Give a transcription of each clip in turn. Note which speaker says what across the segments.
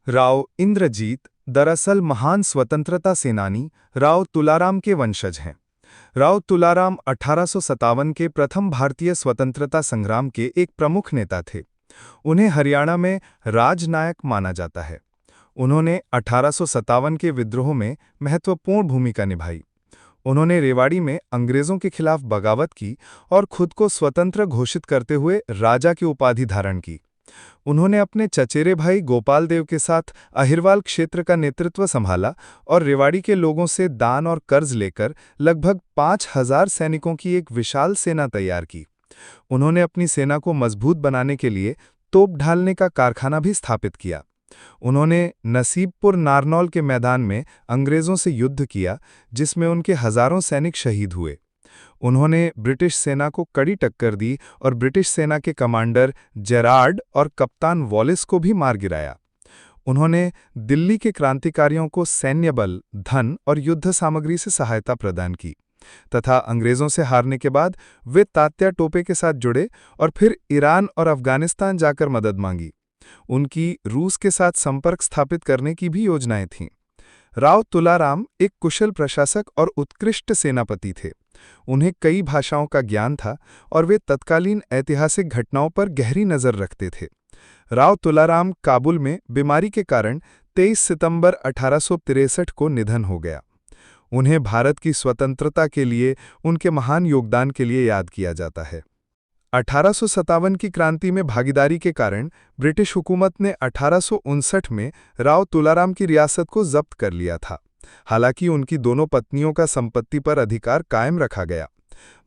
Speaker 1: राव इंद्रजीत दरअसल महान स्वतंत्रता सेनानी राव तुलाराम के वंशज हैं। राव तुलाराम 1857 के प्रथम भारतीय स्वतंत्रता संग्राम के एक प्रमुख नेता थे। उन्हें हरियाणा में राजनायक माना जाता है। उन्होंने 1857 के विद्रोह में महत्वपूर्ण भूमिका निभाई। उन्होंने रेवाड़ी में अंग्रेजों के खिलाफ बगावत की और खुद को स्वतंत्र घोषित करते हुए राजा की उपाधि धारण की। उन्होंने अपने चचेरे भाई गोपाल देव के साथ अहिरवाल क्षेत्र का नेतृत्व संभाला और रेवाड़ी के लोगों से दान और कर्ज लेकर लगभग 5,000 सैनिकों की एक विशाल सेना तैयार की। उन्होंने अपनी सेना को मजबूत बनाने के लिए तोप ढालने का कारखाना भी स्थापित किया। उन्होंने नसीबपुर नारनौल के मैदान में अंग्रेजों से युद्ध किया, जिसमें उनके हजारों सैनिक शहीद हुए। उन्होंने ब्रिटिश सेना को कड़ी टक्कर दी और ब्रिटिश सेना के कमांडर जेरार्ड और कप्तान वॉलिस को भी मार गिराया। उन्होंने दिल्ली के क्रांतिकारियों को सैन्य बल, धन और युद्ध सामग्री से सहायता प्रदान की तथा अंग्रेजों से हारने के बाद वे तात्या टोपे के साथ जुड़े और फिर ईरान और अफगानिस्तान जाकर मदद मांगी। उनकी रूस के साथ संपर्क स्थापित करने की भी योजनाएं थीं। राव तुलाराम एक कुशल प्रशासक और उत्कृष्ट सेनापति थे। उन्हें कई भाषाओं का ज्ञान था और वे तत्कालीन ऐतिहासिक घटनाओं पर गहरी नज़र रखते थे। राव तुलाराम काबुल में बीमारी के कारण 23 सितंबर 1863 को निधन हो गया। उन्हें भारत की स्वतंत्रता के लिए उनके महान योगदान के लिए याद किया जाता है। 1857 की क्रांति में भागीदारी के कारण ब्रिटिश हुकूमत ने 1859 में राव तुलाराम की रियासत को जब्त कर लिया था। हालांकि उनकी दोनों पत्नियों का संपत्ति पर अधिकार कायम रखा गया।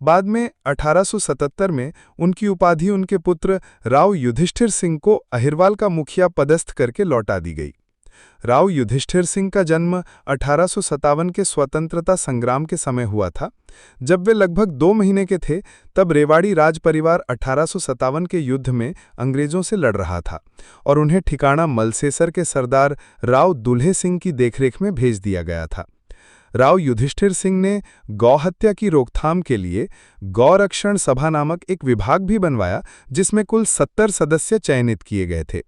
Speaker 1: बाद में 1877 में उनकी उपाधि उनके पुत्र राव युधिष्ठिर सिंह को अहिरवाल का मुखिया पदस्थ करके लौटा दी गई। राव युधिष्ठिर सिंह का जन्म 1857 के स्वतंत्रता संग्राम के समय हुआ था। जब वे लगभग 2 महीने के थे, तब रेवाड़ी राज परिवार 1857 के युद्ध में अंग्रेजों से लड़ रहा था और उन्हें ठिकाना मलसेसर के सरदार राव दुल्हे सिंह की देखरेख में भेज दिया गया था। राव युधिष्ठिर सिंह ने गौहत्या की रोकथाम के लिए गौरक्षण सभा नामक एक विभाग भी बनवाया, जिसमें कुल 70 सदस्य चयनित किए गए थे।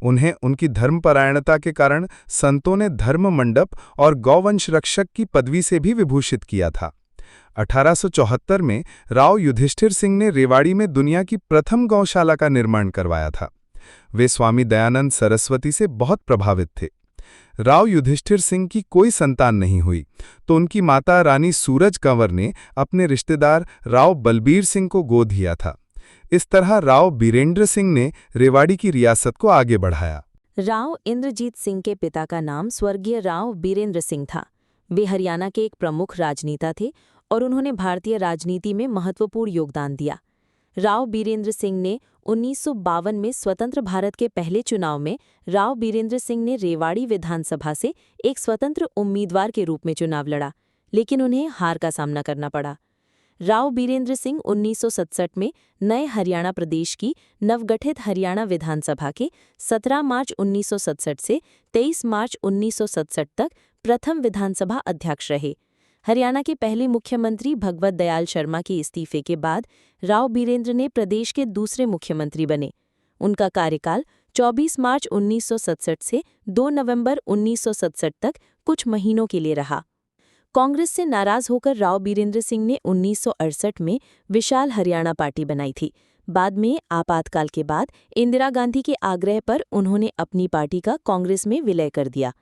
Speaker 1: उन्हें उनकी धर्मपरायणता के कारण संतों ने धर्म मंडप और गौवंश रक्षक की पदवी से भी विभूषित किया था। 1874 में राव युधिष्ठिर सिंह ने रेवाड़ी में दुनिया की प्रथम गौशाला का निर्माण करवाया था। वे स्वामी दयानंद सरस्वती से बहुत प्रभावित थे। राव युधिष्ठिर सिंह की कोई संतान नहीं हुई, तो उनकी माता रानी सूरज कंवर ने अपने रिश्तेदार राव बलबीर सिंह को गोद दिया था। इस तरह राव बीरेंद्र सिंह ने रेवाड़ी की रियासत को आगे बढ़ाया।
Speaker 2: राव इंद्रजीत सिंह के पिता का नाम स्वर्गीय राव बीरेंद्र सिंह था। वे हरियाणा के एक प्रमुख राजनेता थे और उन्होंने भारतीय राजनीति में महत्वपूर्ण योगदान दिया। राव बीरेंद्र सिंह ने 1952 में स्वतंत्र भारत के पहले चुनाव में राव बीरेंद्र सिंह ने रेवाड़ी विधानसभा से एक स्वतंत्र उम्मीदवार के रूप में चुनाव लड़ा, लेकिन उन्हें हार का सामना करना पड़ा। राव बीरेंद्र सिंह 1967 में नए हरियाणा प्रदेश की नवगठित हरियाणा विधानसभा के 17 मार्च 1967 से 23 मार्च 1967 तक प्रथम विधानसभा अध्यक्ष रहे। हरियाणा के पहले मुख्यमंत्री भगवत दयाल शर्मा के इस्तीफे के बाद राव बीरेंद्र ने प्रदेश के दूसरे मुख्यमंत्री बने। उनका कार्यकाल 24 मार्च 1967 से 2 नवंबर 1967 तक कुछ महीनों के लिए रहा। कांग्रेस से नाराज होकर राव बीरेंद्र सिंह ने 1968 में विशाल हरियाणा पार्टी बनाई थी। बाद में आपातकाल के बाद इंदिरा गांधी के आग्रह पर उन्होंने अपनी पार्टी का कांग्रेस में विलय कर दिया।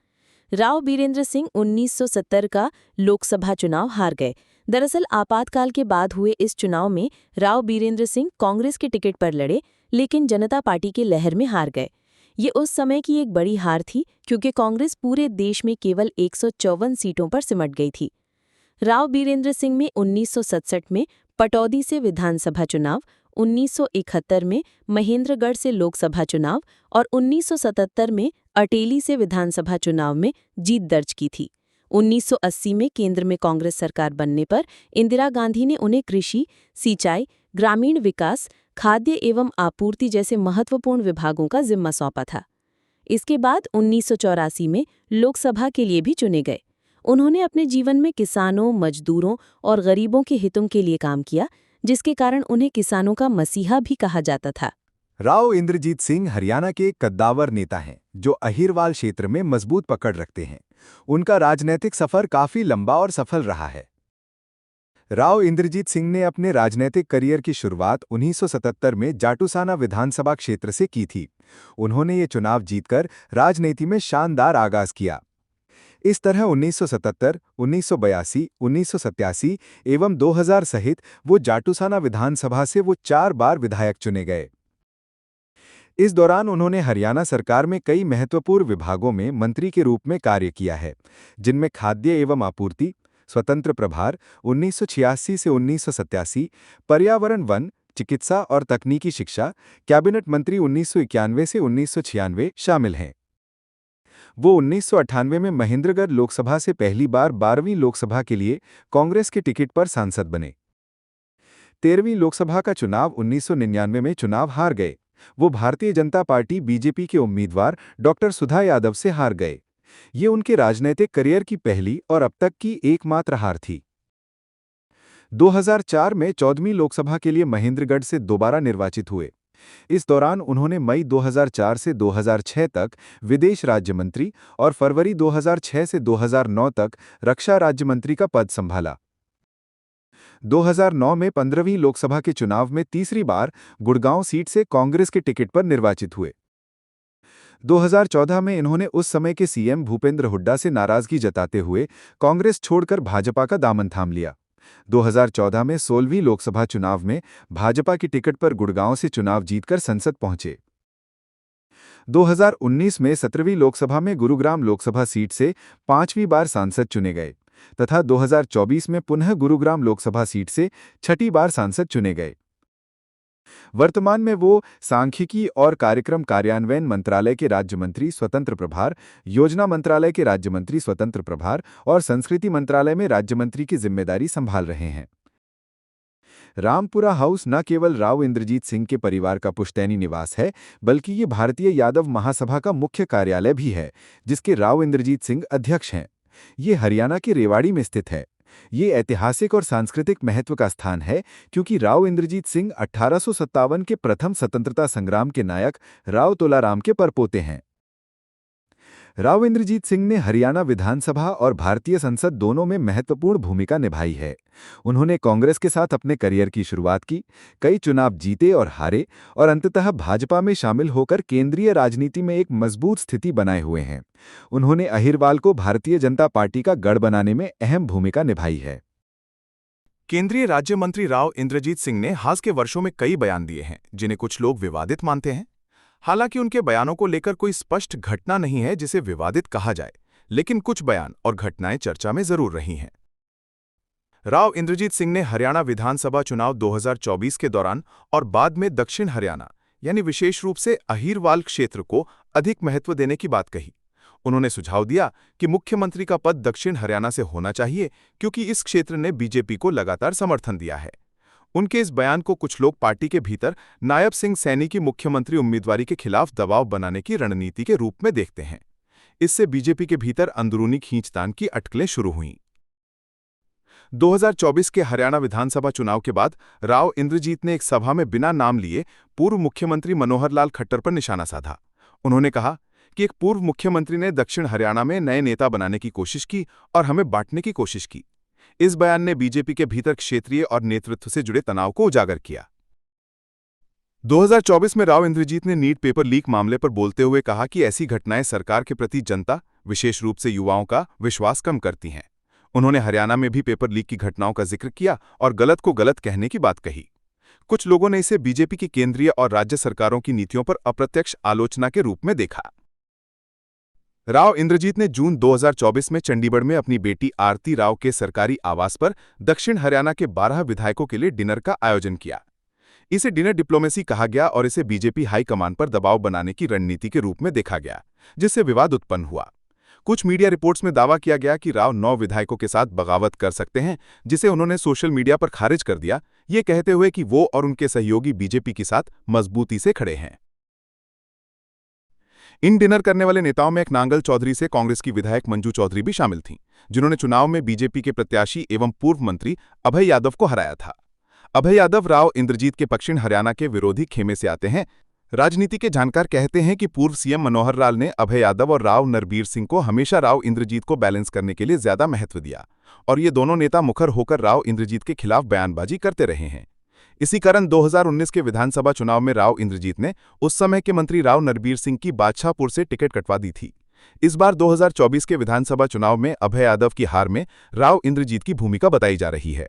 Speaker 2: राव बीरेंद्र सिंह 1970 का लोकसभा चुनाव हार गए। दरअसल आपातकाल के बाद हुए इस चुनाव में राव बीरेंद्र सिंह कांग्रेस के टिकट पर लड़े, लेकिन जनता पार्टी की लहर में हार गए। ये उस समय की एक बड़ी हार थी, क्योंकि कांग्रेस पूरे देश में केवल 154 सीटों पर सिमट गई थी। राव बीरेंद्र सिंह में 1967 में पटौदी से विधानसभा चुनाव, 1971 में महेंद्रगढ़ से लोकसभा चुनाव और 1977 में अटेली से विधानसभा चुनाव में जीत दर्ज की थी। 1980 में केंद्र में कांग्रेस सरकार बनने पर इंदिरा गांधी ने उन्हें कृषि, सिंचाई, ग्रामीण विकास, खाद्य एवं आपूर्ति जैसे महत्वपूर्ण विभागों का जिम्मा सौंपा था। इसके बाद 1984 में लोकसभा के लिए भी चुने गए। उन्होंने अपने जीवन में किसानों, मजदूरों और गरीबों के हितों के लिए काम किया, जिसके कारण उन्हें किसानों का मसीहा भी कहा जाता था।
Speaker 3: राव इंद्रजीत सिंह हरियाणा के एक कद्दावर नेता हैं जो अहिरवाल क्षेत्र में मजबूत पकड़ रखते हैं। उनका राजनीतिक सफर काफी लंबा और सफल रहा है। राव इंद्रजीत सिंह ने अपने राजनीतिक करियर की शुरुआत 1977 में जाटूसाना विधानसभा क्षेत्र से की थी। उन्होंने ये चुनाव जीतकर राजनीति में शानदार आगाज किया। इस तरह 1977, 1982, 1987 एवं 2000 सहित वो जाटूसाना विधानसभा से वो 4 बार विधायक चुने गए। इस दौरान उन्होंने हरियाणा सरकार में कई महत्वपूर्ण विभागों में मंत्री के रूप में कार्य किया है, जिनमें खाद्य एवं आपूर्ति, स्वतंत्र प्रभार 1986 से 1987, पर्यावरण वन, चिकित्सा और तकनीकी शिक्षा, कैबिनेट मंत्री 1991 से 1996 शामिल हैं। वो 1998 में महेंद्रगढ़ लोकसभा से पहली बार 12वीं लोकसभा के लिए कांग्रेस के टिकट पर सांसद बने। 13वीं लोकसभा का चुनाव 1999 में चुनाव हार गए। वो भारतीय जनता पार्टी बीजेपी के उम्मीदवार डॉक्टर सुधा यादव से हार गए। ये उनके राजनीतिक करियर की पहली और अब तक की एकमात्र हार थी। 2004 में 14वीं लोकसभा के लिए महेंद्रगढ़ से दोबारा निर्वाचित हुए। इस दौरान उन्होंने मई 2004 से 2006 तक विदेश राज्य मंत्री और फरवरी 2006 से 2009 तक रक्षा राज्य मंत्री का पद संभाला। 2009 में 15वीं लोकसभा के चुनाव में तीसरी बार गुड़गांव सीट से कांग्रेस के टिकट पर निर्वाचित हुए। 2014 में इन्होंने उस समय के सीएम भूपेंद्र हुड्डा से नाराजगी जताते हुए कांग्रेस छोड़कर भाजपा का दामन थाम लिया। 2014 में 16वीं लोकसभा चुनाव में भाजपा की टिकट पर गुड़गांव से चुनाव जीतकर संसद पहुंचे। 2019 में 17वीं लोकसभा में गुरुग्राम लोकसभा सीट से 5वीं बार सांसद चुने गए तथा 2024 में पुनः गुरुग्राम लोकसभा सीट से 6ठी बार सांसद चुने गए। वर्तमान में वो सांख्यिकी और कार्यक्रम कार्यान्वयन मंत्रालय के राज्य मंत्री स्वतंत्र प्रभार, योजना मंत्रालय के राज्य मंत्री स्वतंत्र प्रभार और संस्कृति मंत्रालय में राज्य मंत्री की जिम्मेदारी संभाल रहे हैं। रामपुरा हाउस न केवल राव इंद्रजीत सिंह के परिवार का पुश्तैनी निवास है, बल्कि ये भारतीय यादव महासभा का मुख्य कार्यालय भी है, जिसके राव इंद्रजीत सिंह अध्यक्ष हैं। ये हरियाणा के रेवाड़ी में स्थित है। ये ऐतिहासिक और सांस्कृतिक महत्व का स्थान है क्योंकि राव इंद्रजीत सिंह 1857 के प्रथम स्वतंत्रता संग्राम के नायक राव तुलाराम के परपोते हैं। राव इंद्रजीत सिंह ने हरियाणा विधानसभा और भारतीय संसद दोनों में महत्वपूर्ण भूमिका निभाई है। उन्होंने कांग्रेस के साथ अपने करियर की शुरुआत की, कई चुनाव जीते और हारे और अंततः भाजपा में शामिल होकर केंद्रीय राजनीति में एक मजबूत स्थिति बनाए हुए हैं। उन्होंने अहिरवाल को भारतीय जनता पार्टी का गढ़ बनाने में अहम भूमिका निभाई है।
Speaker 4: केंद्रीय राज्य मंत्री राव इंद्रजीत सिंह ने हाल के वर्षों में कई बयान दिए हैं जिन्हें कुछ लोग विवादित मानते हैं। हालांकि उनके बयानों को लेकर कोई स्पष्ट घटना नहीं है जिसे विवादित कहा जाए, लेकिन कुछ बयान और घटनाएं चर्चा में जरूर रही हैं। राव इंद्रजीत सिंह ने हरियाणा विधानसभा चुनाव 2024 के दौरान और बाद में दक्षिण हरियाणा यानी विशेष रूप से अहिरवाल क्षेत्र को अधिक महत्व देने की बात कही। उन्होंने सुझाव दिया कि मुख्यमंत्री का पद दक्षिण हरियाणा से होना चाहिए क्योंकि इस क्षेत्र ने बीजेपी को लगातार समर्थन दिया है। उनके इस बयान को कुछ लोग पार्टी के भीतर नायब सिंह सैनी की मुख्यमंत्री उम्मीदवारी के खिलाफ दबाव बनाने की रणनीति के रूप में देखते हैं। इससे बीजेपी के भीतर अंदरूनी खींचतान की अटकलें शुरू हुईं। 2024 के हरियाणा विधानसभा चुनाव के बाद राव इंद्रजीत ने एक सभा में बिना नाम लिए पूर्व मुख्यमंत्री मनोहर लाल खट्टर पर निशाना साधा। उन्होंने कहा कि एक पूर्व मुख्यमंत्री ने दक्षिण हरियाणा में नए नेता बनाने की कोशिश की और हमें बांटने की कोशिश की। इस बयान ने बीजेपी के भीतर क्षेत्रीय और नेतृत्व से जुड़े तनाव को उजागर किया। 2024 में राव इंद्रजीत ने नीट पेपर लीक मामले पर बोलते हुए कहा कि ऐसी घटनाएं सरकार के प्रति जनता, विशेष रूप से युवाओं का विश्वास कम करती हैं। उन्होंने हरियाणा में भी पेपर लीक की घटनाओं का जिक्र किया और गलत को गलत कहने की बात कही। कुछ लोगों ने इसे बीजेपी की केंद्रीय और राज्य सरकारों की नीतियों पर अप्रत्यक्ष आलोचना के रूप में देखा। राव इंद्रजीत ने जून 2024 में चंडीगढ़ में अपनी बेटी आरती राव के सरकारी आवास पर दक्षिण हरियाणा के 12 विधायकों के लिए डिनर का आयोजन किया। इसे डिनर डिप्लोमेसी कहा गया और इसे बीजेपी हाईकमान पर दबाव बनाने की रणनीति के रूप में देखा गया, जिससे विवाद उत्पन्न हुआ। कुछ मीडिया रिपोर्ट्स में दावा किया गया कि राव 9 विधायकों के साथ बगावत कर सकते हैं, जिसे उन्होंने सोशल मीडिया पर खारिज कर दिया, ये कहते हुए कि वो और उनके सहयोगी बीजेपी के साथ मजबूती से खड़े हैं। इन डिनर करने वाले नेताओं में एक नांगल चौधरी से कांग्रेस की विधायक मंजू चौधरी भी शामिल थीं, जिन्होंने चुनाव में बीजेपी के प्रत्याशी एवं पूर्व मंत्री अभय यादव को हराया था। अभय यादव राव इंद्रजीत के दक्षिण हरियाणा के विरोधी खेमे से आते हैं। राजनीति के जानकार कहते हैं कि पूर्व सीएम मनोहर लाल ने अभय यादव और राव नरबीर सिंह को हमेशा राव इंद्रजीत को बैलेंस करने के लिए ज्यादा महत्व दिया और ये दोनों नेता मुखर होकर राव इंद्रजीत के खिलाफ बयानबाजी करते रहे हैं। इसी कारण 2019 के विधानसभा चुनाव में राव इंद्रजीत ने उस समय के मंत्री राव नरबीर सिंह की बादशाहपुर से टिकट कटवा दी थी। इस बार 2024 के विधानसभा चुनाव में अभय यादव की हार में राव इंद्रजीत की भूमिका बताई जा रही है।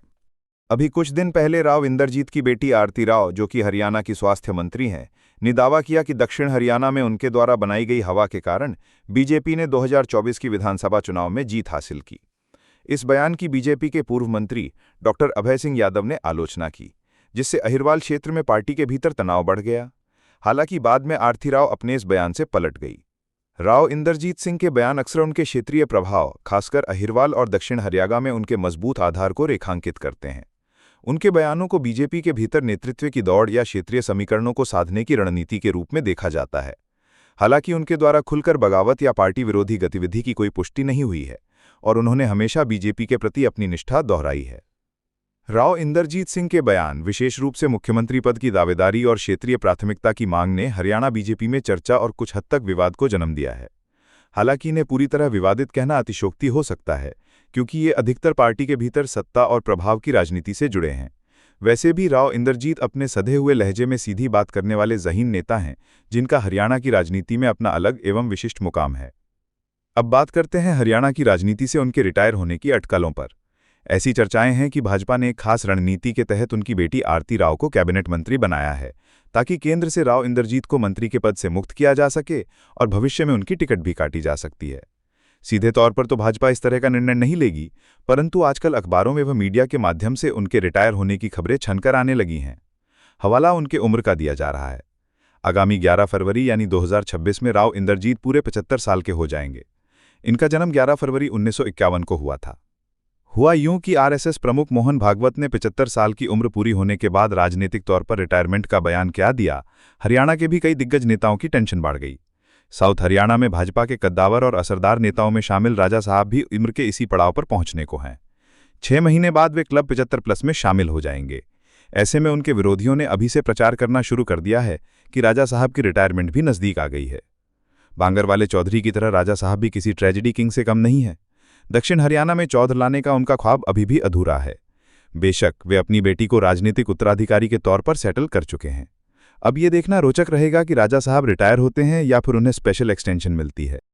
Speaker 3: अभी कुछ दिन पहले राव इंद्रजीत की बेटी आरती राव, जो कि हरियाणा की स्वास्थ्य मंत्री हैं, ने दावा किया कि दक्षिण हरियाणा में उनके द्वारा बनाई गई हवा के कारण बीजेपी ने 2024 की विधानसभा चुनाव में जीत हासिल की। इस बयान की बीजेपी के पूर्व मंत्री डॉक्टर अभय सिंह यादव ने आलोचना की, जिससे अहिरवाल क्षेत्र में पार्टी के भीतर तनाव बढ़ गया। हालांकि बाद में आरती राव अपने इस बयान से पलट गई। राव इंद्रजीत सिंह के बयान अक्सर उनके क्षेत्रीय प्रभाव, खासकर अहिरवाल और दक्षिण हरियाणा में उनके मजबूत आधार को रेखांकित करते हैं। उनके बयानों को बीजेपी के भीतर नेतृत्व की दौड़ या क्षेत्रीय समीकरणों को साधने की रणनीति के रूप में देखा जाता है। हालांकि उनके द्वारा खुलकर बगावत या पार्टी विरोधी गतिविधि की कोई पुष्टि नहीं हुई है और उन्होंने हमेशा बीजेपी के प्रति अपनी निष्ठा दोहराई है। राव इंद्रजीत सिंह के बयान, विशेष रूप से मुख्यमंत्री पद की दावेदारी और क्षेत्रीय प्राथमिकता की मांग ने हरियाणा बीजेपी में चर्चा और कुछ हद तक विवाद को जन्म दिया है। हालांकि इन्हें पूरी तरह विवादित कहना अतिशयोक्ति हो सकता है, क्योंकि ये अधिकतर पार्टी के भीतर सत्ता और प्रभाव की राजनीति से जुड़े हैं। वैसे भी राव इंद्रजीत अपने सधे हुए लहजे में सीधी बात करने वाले ज़हीन नेता हैं, जिनका हरियाणा की राजनीति में अपना अलग एवं विशिष्ट मुकाम है। अब बात करते हैं हरियाणा की राजनीति से उनके रिटायर होने की अटकलों पर। ऐसी चर्चाएं हैं कि भाजपा ने एक खास रणनीति के तहत उनकी बेटी आरती राव को कैबिनेट मंत्री बनाया है, ताकि केंद्र से राव इंद्रजीत को मंत्री के पद से मुक्त किया जा सके और भविष्य में उनकी टिकट भी काटी जा सकती है। सीधे तौर पर तो भाजपा इस तरह का निर्णय नहीं लेगी, परंतु आजकल अखबारों में व मीडिया के माध्यम से उनके रिटायर होने की खबरें छनकर आने लगी हैं। हवाला उनके उम्र का दिया जा रहा है। आगामी 11 फरवरी यानी 2026 में राव इंद्रजीत पूरे 75 साल के हो जाएंगे। इनका जन्म 11 फरवरी 1951 को हुआ था। हुआ यूं कि आरएसएस प्रमुख मोहन भागवत ने 75 साल की उम्र पूरी होने के बाद राजनीतिक तौर पर रिटायरमेंट का बयान क्या दिया, हरियाणा के भी कई दिग्गज नेताओं की टेंशन बढ़ गई। साउथ हरियाणा में भाजपा के कद्दावर और असरदार नेताओं में शामिल राजा साहब भी उम्र के इसी पड़ाव पर पहुंचने को हैं। 6 महीने बाद वे क्लब 75+ में शामिल हो जाएंगे। ऐसे में उनके विरोधियों ने अभी से प्रचार करना शुरू कर दिया है कि राजा साहब की रिटायरमेंट भी नज़दीक आ गई है। बांगर वाले चौधरी की तरह राजा साहब भी किसी ट्रेजेडी किंग से कम नहीं है। दक्षिण हरियाणा में चौधर लाने का उनका ख्वाब अभी भी अधूरा है। बेशक वे अपनी बेटी को राजनीतिक उत्तराधिकारी के तौर पर सेटल कर चुके हैं। अब ये देखना रोचक रहेगा कि राजा साहब रिटायर होते हैं या फिर उन्हें स्पेशल एक्सटेंशन मिलती है।